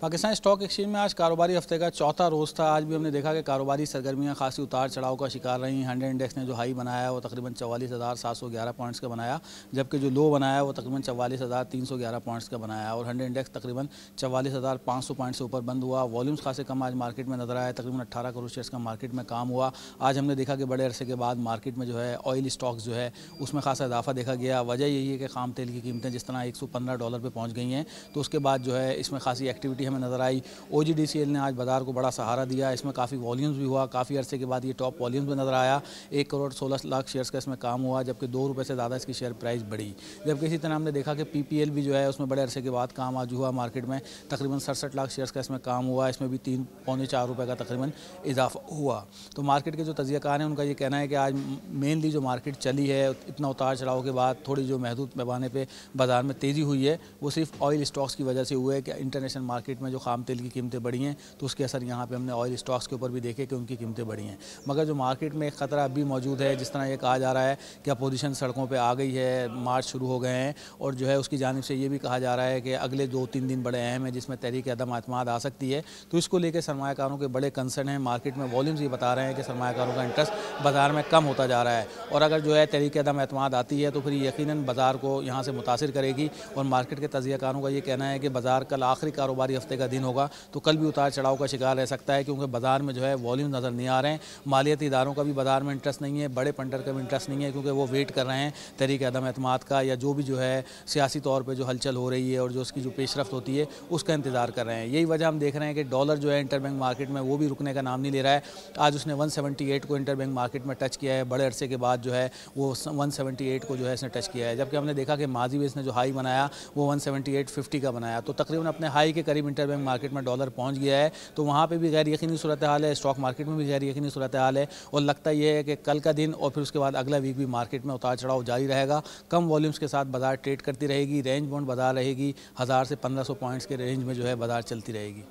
Pakistan stock exchange में आज कारोबारी हफ्ते का चौथा रोज़ था। आज भी हमने देखा कि कारोबारी सरगर्मियां खासी उतार चढ़ाव का शिकार रही। 100 इंडेक्स ने जो हाई बनाया वो तकरीबन 44,711 पॉइंट्स का बनाया, जबकि जो लो बनाया वो तकरीबन 44,311 पॉइंट्स का बनाया और 100 इंडेक्स तकरीबन 44,500 पॉइंट से ऊपर बंद हुआ। वॉल्यूम्स खासे कम आज मार्केट में नजर आए, तकरीबन 18 करोड़ शेयर्स का मार्केट में काम हुआ। आज हमने देखा कि बड़े अरसे के बाद मार्केट में जो है ऑयल स्टॉक्स जो है उसमें खासा इजाफा देखा गया। वजह यही है कि खाम तेल की कीमतें जिस तरह $115 पे पहुँच गई हैं, तो उसके बाद जो है इसमें खासी एक्टिविटी हमें नज़र आई। OGDCL ने आज बाजार को बड़ा सहारा दिया, इसमें काफ़ी वॉल्यूम्स भी हुआ। काफ़ी अरसे के बाद ये टॉप वॉल्यूम्स में नज़र आया। 1 करोड़ 16 लाख शेयर्स का इसमें काम हुआ, जबकि ₹2 से ज़्यादा इसकी शेयर प्राइस बढ़ी। जबकि इसी तरह हमने देखा कि PPL भी जो है उसमें बड़े अरसे के बाद काम आज हुआ। मार्केट में तकरीबन 67 लाख शेयर्स का इसमें काम हुआ, इसमें भी 3 पौने 4 रुपये का तकरीबन इजाफा हुआ। तो मार्केट के जो तज्ज़ियाकार हैं उनका ये कहना है कि आज मेनली जो मार्केट चली है इतना उतार चढ़ाव के बाद थोड़ी जो महदूद पैमाने पर बाज़ार में तेज़ी हुई है वो सिर्फ ऑयल स्टॉक्स की वजह से हुआ है कि इंटरनेशनल मार्केट में जो खाम तेल की कीमतें बढ़ी हैं तो उसके असर यहाँ पे हमने ऑयल स्टॉक्स के ऊपर भी देखे कि उनकी कीमतें बढ़ी हैं। मगर जो मार्केट में एक ख़तरा अभी मौजूद है, जिस तरह ये कहा जा रहा है कि अपोजिशन सड़कों पे आ गई है, मार्च शुरू हो गए हैं और जो है उसकी जानिब से ये भी कहा जा रहा है कि अगले 2-3 दिन बड़े अहम हैं जिसमें तहरीक अदम एतमाद आ सकती है। तो इसको लेकर सरमायाकारों के बड़े कंसर्न हैं। मार्केट में वॉल्यूम्स ये बता रहे हैं कि सरमायाकारों का इंटरेस्ट बाज़ार में कम होता जा रहा है और अगर जो है तहरीक अदम एतमाद आती है तो फिर यकीनन बाज़ार को यहाँ से मुतासिर करेगी। और मार्केट के तज्ज़ियाकारों का ये कहना है कि बाज़ार कल आखिरी कारोबारी हफ्ते का दिन होगा तो कल भी उतार चढ़ाव का शिकार रह सकता है, क्योंकि बाज़ार में जो है वॉल्यूम नज़र नहीं आ रहे हैं। मालियाती इदारों का भी बाज़ार में इंटरेस्ट नहीं है, बड़े पंडर का भी इंटरेस्ट नहीं है, क्योंकि वो वेट कर रहे हैं तहरीक अदम एतमाद का या जो भी जो है सियासी तौर पर जो हलचल हो रही है और जो उसकी जो पेशरफ्त होती है उसका इंतज़ार कर रहे हैं। यही वजह हम देख रहे हैं कि डॉलर जो है इंटरबैंक मार्केट में वो भी रुकने का नाम नहीं ले रहा है। आज उसने 178 को इंटरबैंक मार्केट में टच किया है, बड़े अरसे के बाद जो है वो 178 को जो है इसने टच किया है, जबकि हमने देखा कि माजी में इसने जो हाई बनाया वो 178.50 का बनाया। तो तकरीबन अपने हाई के करीब इंटरबैंक मार्केट में डॉलर पहुँच गया है। तो वहाँ पे भी गैर यकीनी सूरत हाल है, स्टॉक मार्केट में भी गैर यकीनी सूरत हाल है और लगता यह है कि कल का दिन और फिर उसके बाद अगला वीक भी मार्केट में उतार चढ़ाव जारी रहेगा। कम वॉल्यूम्स के साथ बाजार ट्रेड करती रहेगी, रेंज बाउंड बाजार रहेगी, 1000 से 1500 पॉइंट्स के रेंज में जो है बाजार चलती रहेगी।